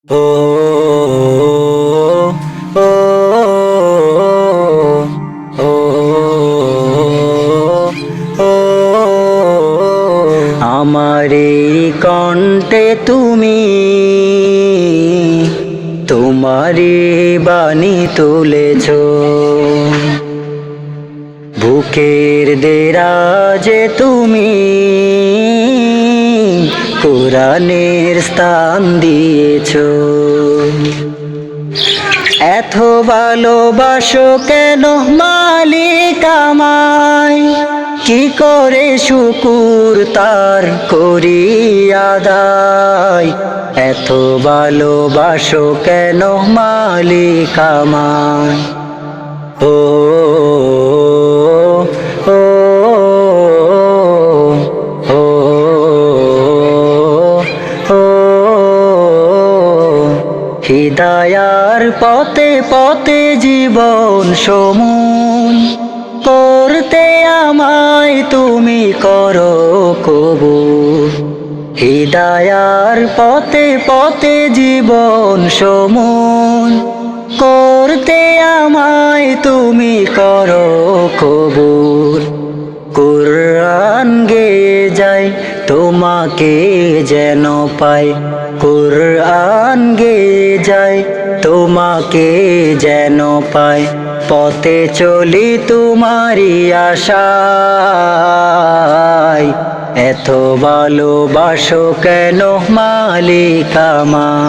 ও ও ও ও আমার এই কণ্ঠে তুমি তোমারি বাণী তুলেছ, বুকের দেরাজে তুমি কোরআনের স্থান দিয়েছ। এত ভালোবাসো কেন মালিক আমায়, কি করে শুকুর তার করি আদায়। এত ভালোবাসো কেন মালিক আমায়। ও ও ও ও হিদায়ার পথে পথে জীবন সমুন করতে আমায় তুমি করো কবুল। হিদায়ার পথে পথে জীবন সমুন করতে আমায় তুমি করো কবুল। কুরআন গেয়ে যাই তোমাকে যেন পাই, কুরআন গেয়ে যাই তোমাকে যেন পাই। পথে চলি তোমারি আশায়, এত ভালোবাসো কেন মালিক আমায়।